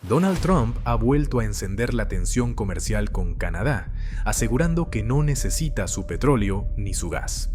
Donald Trump ha vuelto a encender la tensión comercial con Canadá, asegurando que no necesita su petróleo ni su gas.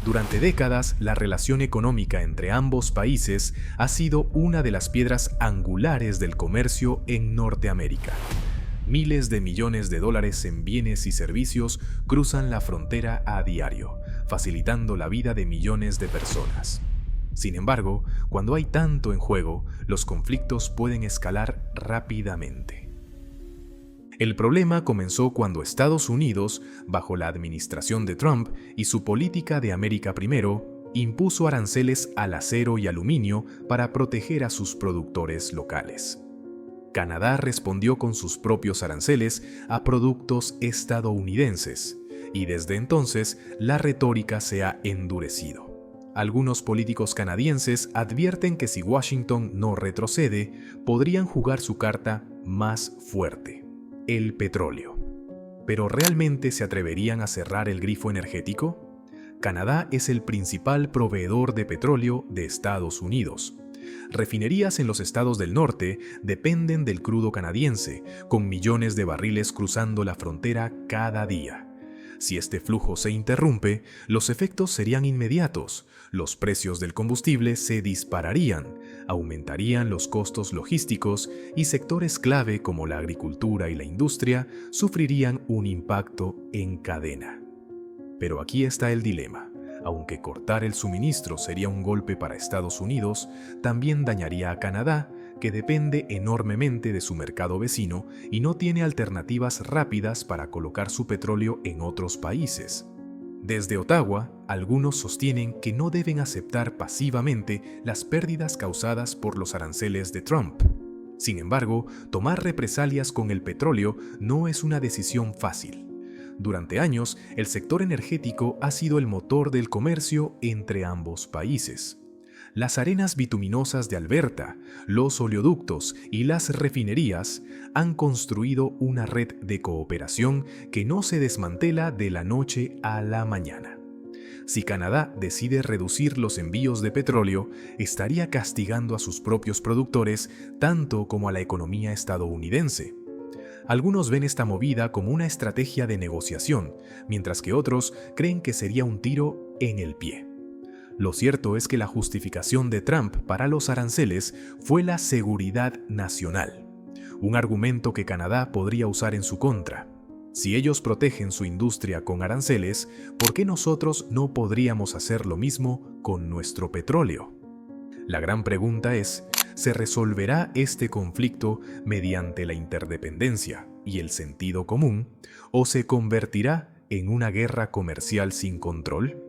Durante décadas, la relación económica entre ambos países ha sido una de las piedras angulares del comercio en Norteamérica. Miles de millones de dólares en bienes y servicios cruzan la frontera a diario, facilitando la vida de millones de personas. Sin embargo, cuando hay tanto en juego, los conflictos pueden escalar rápidamente. El problema comenzó cuando Estados Unidos, bajo la administración de Trump y su política de América Primero, impuso aranceles al acero y aluminio para proteger a sus productores locales. Canadá respondió con sus propios aranceles a productos estadounidenses, y desde entonces la retórica se ha endurecido. Algunos políticos canadienses advierten que si Washington no retrocede, podrían jugar su carta más fuerte: el petróleo. ¿Pero realmente se atreverían a cerrar el grifo energético? Canadá es el principal proveedor de petróleo de Estados Unidos. Refinerías en los estados del norte dependen del crudo canadiense, con millones de barriles cruzando la frontera cada día. Si este flujo se interrumpe, los efectos serían inmediatos. Los precios del combustible se dispararían, aumentarían los costos logísticos y sectores clave como la agricultura y la industria sufrirían un impacto en cadena. Pero aquí está el dilema. Aunque cortar el suministro sería un golpe para Estados Unidos, también dañaría a Canadá, que depende enormemente de su mercado vecino y no tiene alternativas rápidas para colocar su petróleo en otros países. Desde Ottawa, algunos sostienen que no deben aceptar pasivamente las pérdidas causadas por los aranceles de Trump. Sin embargo, tomar represalias con el petróleo no es una decisión fácil. Durante años, el sector energético ha sido el motor del comercio entre ambos países. Las arenas bituminosas de Alberta, los oleoductos y las refinerías han construido una red de cooperación que no se desmantela de la noche a la mañana. Si Canadá decide reducir los envíos de petróleo, estaría castigando a sus propios productores tanto como a la economía estadounidense. Algunos ven esta movida como una estrategia de negociación, mientras que otros creen que sería un tiro en el pie. Lo cierto es que la justificación de Trump para los aranceles fue la seguridad nacional, un argumento que Canadá podría usar en su contra. Si ellos protegen su industria con aranceles, ¿por qué nosotros no podríamos hacer lo mismo con nuestro petróleo? La gran pregunta es: ¿se resolverá este conflicto mediante la interdependencia y el sentido común, o se convertirá en una guerra comercial sin control?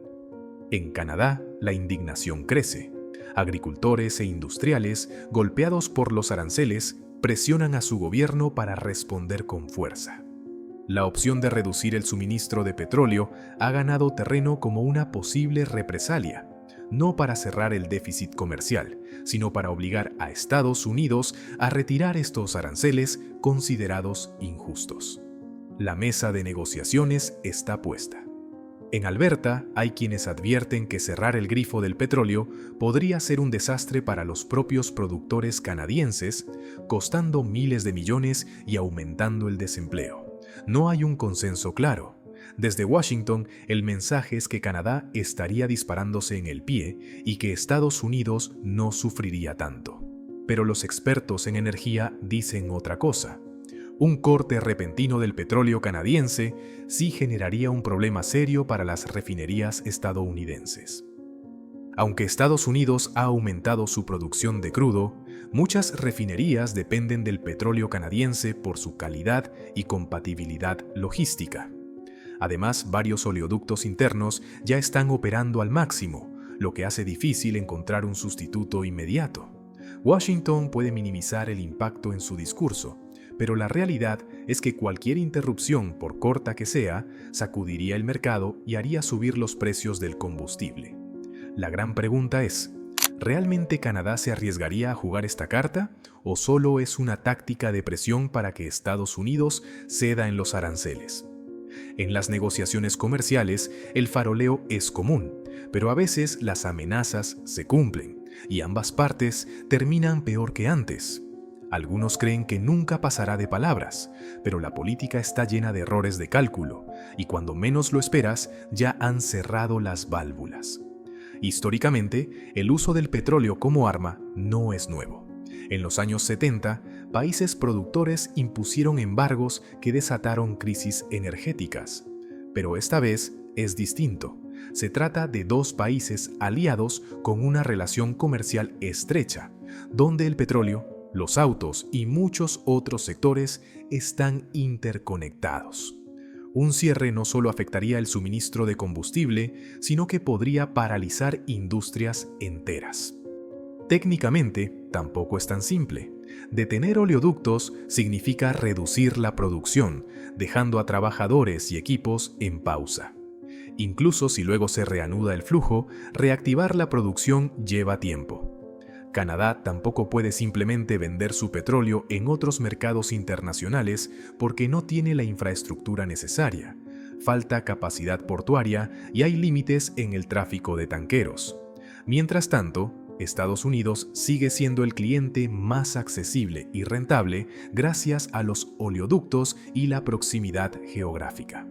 En Canadá, la indignación crece. Agricultores e industriales, golpeados por los aranceles, presionan a su gobierno para responder con fuerza. La opción de reducir el suministro de petróleo ha ganado terreno como una posible represalia, no para cerrar el déficit comercial, sino para obligar a Estados Unidos a retirar estos aranceles considerados injustos. La mesa de negociaciones está puesta. En Alberta hay quienes advierten que cerrar el grifo del petróleo podría ser un desastre para los propios productores canadienses, costando miles de millones y aumentando el desempleo. No hay un consenso claro. Desde Washington, el mensaje es que Canadá estaría disparándose en el pie y que Estados Unidos no sufriría tanto. Pero los expertos en energía dicen otra cosa. Un corte repentino del petróleo canadiense sí generaría un problema serio para las refinerías estadounidenses. Aunque Estados Unidos ha aumentado su producción de crudo, muchas refinerías dependen del petróleo canadiense por su calidad y compatibilidad logística. Además, varios oleoductos internos ya están operando al máximo, lo que hace difícil encontrar un sustituto inmediato. Washington puede minimizar el impacto en su discurso, pero la realidad es que cualquier interrupción, por corta que sea, sacudiría el mercado y haría subir los precios del combustible. La gran pregunta es: ¿realmente Canadá se arriesgaría a jugar esta carta o solo es una táctica de presión para que Estados Unidos ceda en los aranceles? En las negociaciones comerciales, el faroleo es común, pero a veces las amenazas se cumplen y ambas partes terminan peor que antes. Algunos creen que nunca pasará de palabras, pero la política está llena de errores de cálculo, y cuando menos lo esperas, ya han cerrado las válvulas. Históricamente, el uso del petróleo como arma no es nuevo. En los años 70, países productores impusieron embargos que desataron crisis energéticas. Pero esta vez es distinto. Se trata de dos países aliados con una relación comercial estrecha, donde el petróleo, los autos y muchos otros sectores están interconectados. Un cierre no solo afectaría el suministro de combustible, sino que podría paralizar industrias enteras. Técnicamente, tampoco es tan simple. Detener oleoductos significa reducir la producción, dejando a trabajadores y equipos en pausa. Incluso si luego se reanuda el flujo, reactivar la producción lleva tiempo. Canadá tampoco puede simplemente vender su petróleo en otros mercados internacionales porque no tiene la infraestructura necesaria. Falta capacidad portuaria y hay límites en el tráfico de tanqueros. Mientras tanto, Estados Unidos sigue siendo el cliente más accesible y rentable gracias a los oleoductos y la proximidad geográfica.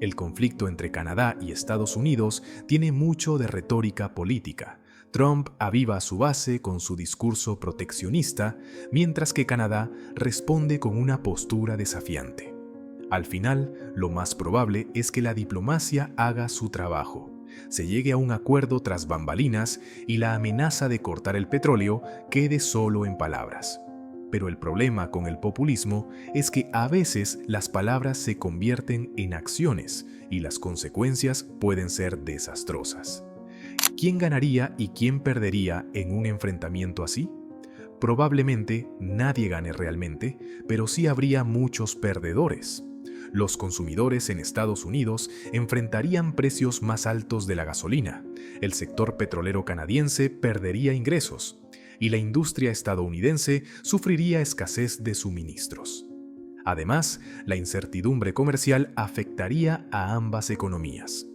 El conflicto entre Canadá y Estados Unidos tiene mucho de retórica política. Trump aviva su base con su discurso proteccionista, mientras que Canadá responde con una postura desafiante. Al final, lo más probable es que la diplomacia haga su trabajo. Se llegue a un acuerdo tras bambalinas y la amenaza de cortar el petróleo quede solo en palabras. Pero el problema con el populismo es que a veces las palabras se convierten en acciones y las consecuencias pueden ser desastrosas. ¿Quién ganaría y quién perdería en un enfrentamiento así? Probablemente nadie gane realmente, pero sí habría muchos perdedores. Los consumidores en Estados Unidos enfrentarían precios más altos de la gasolina, el sector petrolero canadiense perdería ingresos, y la industria estadounidense sufriría escasez de suministros. Además, la incertidumbre comercial afectaría a ambas economías.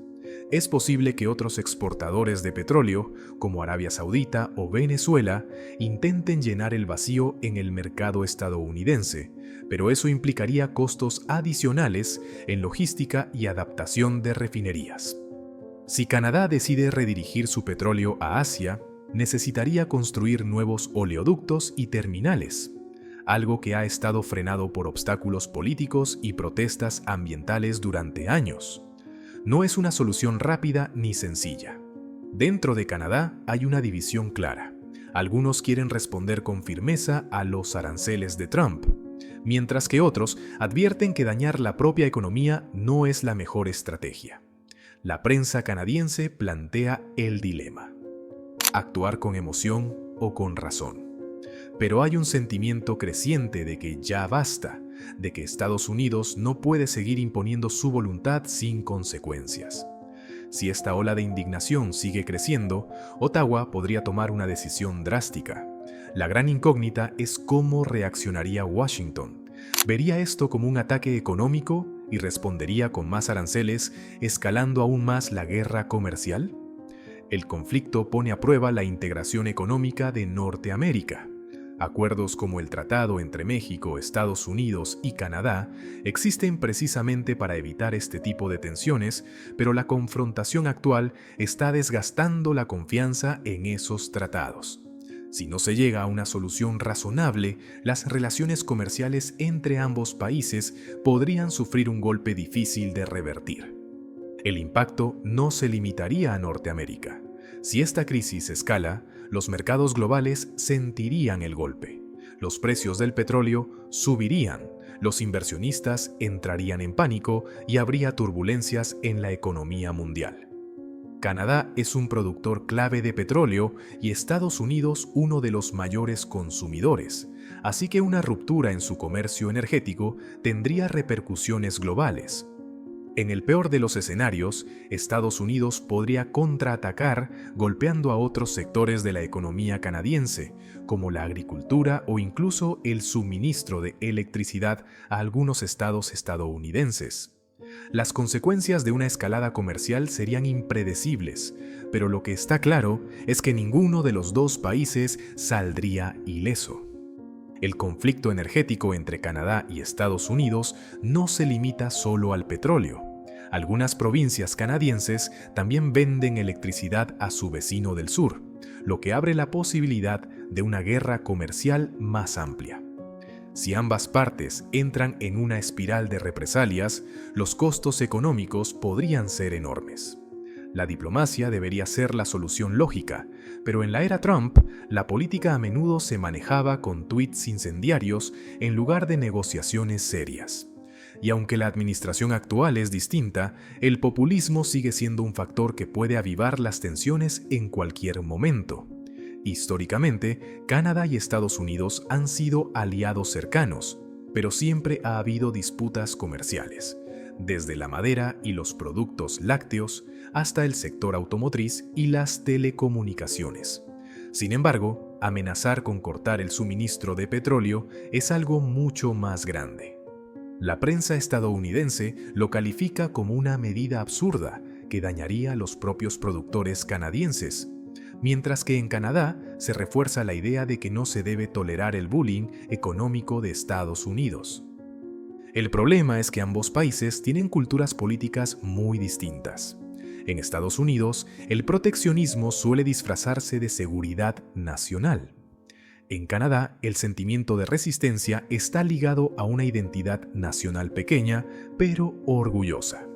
Es posible que otros exportadores de petróleo, como Arabia Saudita o Venezuela, intenten llenar el vacío en el mercado estadounidense, pero eso implicaría costos adicionales en logística y adaptación de refinerías. Si Canadá decide redirigir su petróleo a Asia, necesitaría construir nuevos oleoductos y terminales, algo que ha estado frenado por obstáculos políticos y protestas ambientales durante años. No es una solución rápida ni sencilla. Dentro de Canadá hay una división clara. Algunos quieren responder con firmeza a los aranceles de Trump, mientras que otros advierten que dañar la propia economía no es la mejor estrategia. La prensa canadiense plantea el dilema: actuar con emoción o con razón. Pero hay un sentimiento creciente de que ya basta, de que Estados Unidos no puede seguir imponiendo su voluntad sin consecuencias. Si esta ola de indignación sigue creciendo, Ottawa podría tomar una decisión drástica. La gran incógnita es cómo reaccionaría Washington. ¿Vería esto como un ataque económico y respondería con más aranceles, escalando aún más la guerra comercial? El conflicto pone a prueba la integración económica de Norteamérica. Acuerdos como el Tratado entre México, Estados Unidos y Canadá existen precisamente para evitar este tipo de tensiones, pero la confrontación actual está desgastando la confianza en esos tratados. Si no se llega a una solución razonable, las relaciones comerciales entre ambos países podrían sufrir un golpe difícil de revertir. El impacto no se limitaría a Norteamérica. Si esta crisis escala, los mercados globales sentirían el golpe. Los precios del petróleo subirían, los inversionistas entrarían en pánico y habría turbulencias en la economía mundial. Canadá es un productor clave de petróleo y Estados Unidos uno de los mayores consumidores, así que una ruptura en su comercio energético tendría repercusiones globales. En el peor de los escenarios, Estados Unidos podría contraatacar golpeando a otros sectores de la economía canadiense, como la agricultura o incluso el suministro de electricidad a algunos estados estadounidenses. Las consecuencias de una escalada comercial serían impredecibles, pero lo que está claro es que ninguno de los dos países saldría ileso. El conflicto energético entre Canadá y Estados Unidos no se limita solo al petróleo. Algunas provincias canadienses también venden electricidad a su vecino del sur, lo que abre la posibilidad de una guerra comercial más amplia. Si ambas partes entran en una espiral de represalias, los costos económicos podrían ser enormes. La diplomacia debería ser la solución lógica, pero en la era Trump, la política a menudo se manejaba con tweets incendiarios en lugar de negociaciones serias. Y aunque la administración actual es distinta, el populismo sigue siendo un factor que puede avivar las tensiones en cualquier momento. Históricamente, Canadá y Estados Unidos han sido aliados cercanos, pero siempre ha habido disputas comerciales, desde la madera y los productos lácteos hasta el sector automotriz y las telecomunicaciones. Sin embargo, amenazar con cortar el suministro de petróleo es algo mucho más grande. La prensa estadounidense lo califica como una medida absurda que dañaría a los propios productores canadienses, mientras que en Canadá se refuerza la idea de que no se debe tolerar el bullying económico de Estados Unidos. El problema es que ambos países tienen culturas políticas muy distintas. En Estados Unidos, el proteccionismo suele disfrazarse de seguridad nacional. En Canadá, el sentimiento de resistencia está ligado a una identidad nacional pequeña, pero orgullosa.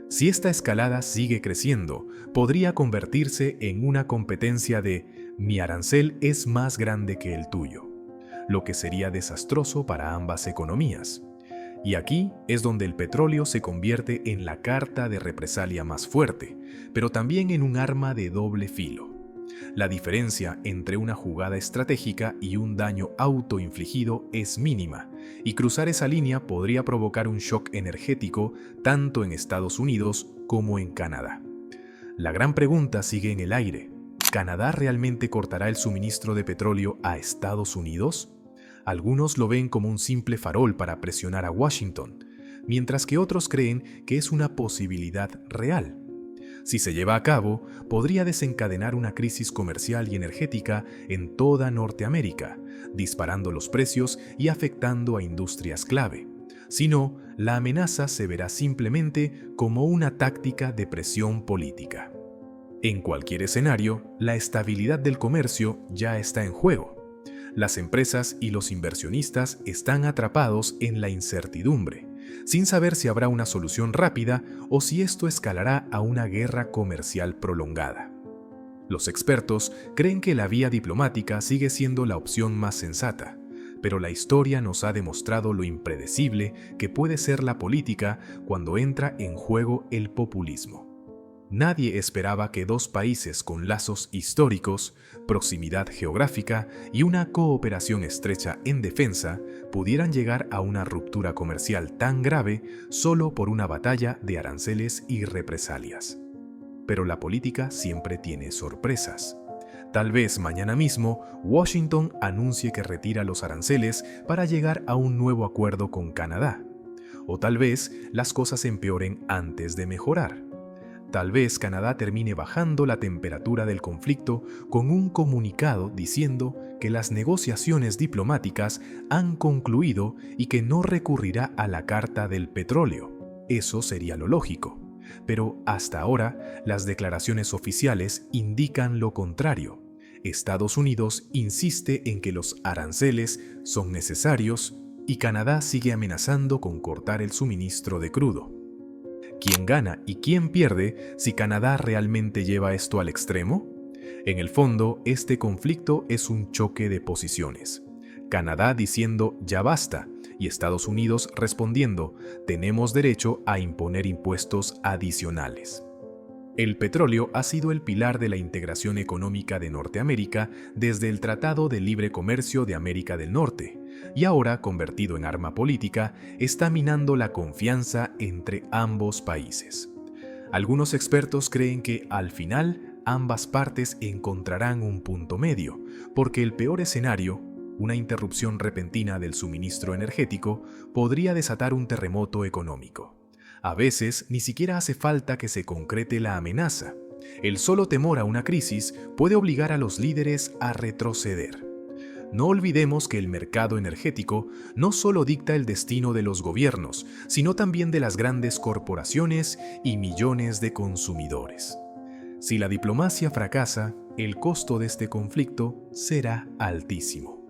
Si esta escalada sigue creciendo, podría convertirse en una competencia de «mi arancel es más grande que el tuyo», lo que sería desastroso para ambas economías. Y aquí es donde el petróleo se convierte en la carta de represalia más fuerte, pero también en un arma de doble filo. La diferencia entre una jugada estratégica y un daño autoinfligido es mínima, y cruzar esa línea podría provocar un shock energético tanto en Estados Unidos como en Canadá. La gran pregunta sigue en el aire. ¿Canadá realmente cortará el suministro de petróleo a Estados Unidos? Algunos lo ven como un simple farol para presionar a Washington, mientras que otros creen que es una posibilidad real. Si se lleva a cabo, podría desencadenar una crisis comercial y energética en toda Norteamérica, disparando los precios y afectando a industrias clave. Si no, la amenaza se verá simplemente como una táctica de presión política. En cualquier escenario, la estabilidad del comercio ya está en juego. Las empresas y los inversionistas están atrapados en la incertidumbre, sin saber si habrá una solución rápida o si esto escalará a una guerra comercial prolongada. Los expertos creen que la vía diplomática sigue siendo la opción más sensata, pero la historia nos ha demostrado lo impredecible que puede ser la política cuando entra en juego el populismo. Nadie esperaba que dos países con lazos históricos, proximidad geográfica y una cooperación estrecha en defensa pudieran llegar a una ruptura comercial tan grave solo por una batalla de aranceles y represalias. Pero la política siempre tiene sorpresas. Tal vez mañana mismo Washington anuncie que retira los aranceles para llegar a un nuevo acuerdo con Canadá. O tal vez las cosas empeoren antes de mejorar. Tal vez Canadá termine bajando la temperatura del conflicto con un comunicado diciendo que las negociaciones diplomáticas han concluido y que no recurrirá a la carta del petróleo. Eso sería lo lógico. Pero hasta ahora, las declaraciones oficiales indican lo contrario. Estados Unidos insiste en que los aranceles son necesarios y Canadá sigue amenazando con cortar el suministro de crudo. ¿Quién gana y quién pierde si Canadá realmente lleva esto al extremo? En el fondo, este conflicto es un choque de posiciones. Canadá diciendo «ya basta» y Estados Unidos respondiendo «tenemos derecho a imponer impuestos adicionales». El petróleo ha sido el pilar de la integración económica de Norteamérica desde el Tratado de Libre Comercio de América del Norte, y ahora, convertido en arma política, está minando la confianza entre ambos países. Algunos expertos creen que, al final, ambas partes encontrarán un punto medio, porque el peor escenario, una interrupción repentina del suministro energético, podría desatar un terremoto económico. A veces, ni siquiera hace falta que se concrete la amenaza. El solo temor a una crisis puede obligar a los líderes a retroceder. No olvidemos que el mercado energético no solo dicta el destino de los gobiernos, sino también de las grandes corporaciones y millones de consumidores. Si la diplomacia fracasa, el costo de este conflicto será altísimo.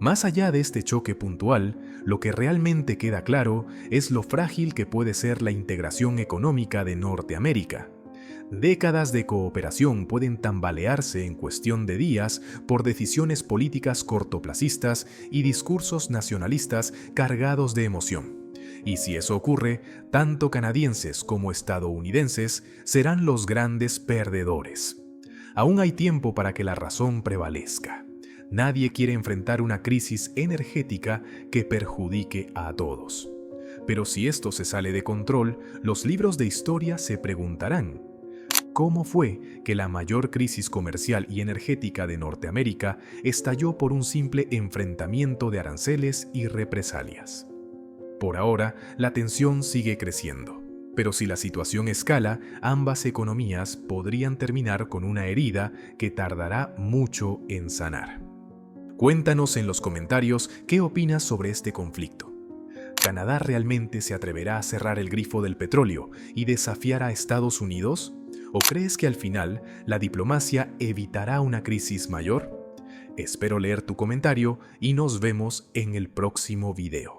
Más allá de este choque puntual, lo que realmente queda claro es lo frágil que puede ser la integración económica de Norteamérica. Décadas de cooperación pueden tambalearse en cuestión de días por decisiones políticas cortoplacistas y discursos nacionalistas cargados de emoción. Y si eso ocurre, tanto canadienses como estadounidenses serán los grandes perdedores. Aún hay tiempo para que la razón prevalezca. Nadie quiere enfrentar una crisis energética que perjudique a todos. Pero si esto se sale de control, los libros de historia se preguntarán: ¿cómo fue que la mayor crisis comercial y energética de Norteamérica estalló por un simple enfrentamiento de aranceles y represalias? Por ahora, la tensión sigue creciendo, pero si la situación escala, ambas economías podrían terminar con una herida que tardará mucho en sanar. Cuéntanos en los comentarios qué opinas sobre este conflicto. ¿Canadá realmente se atreverá a cerrar el grifo del petróleo y desafiar a Estados Unidos? ¿O crees que al final la diplomacia evitará una crisis mayor? Espero leer tu comentario y nos vemos en el próximo video.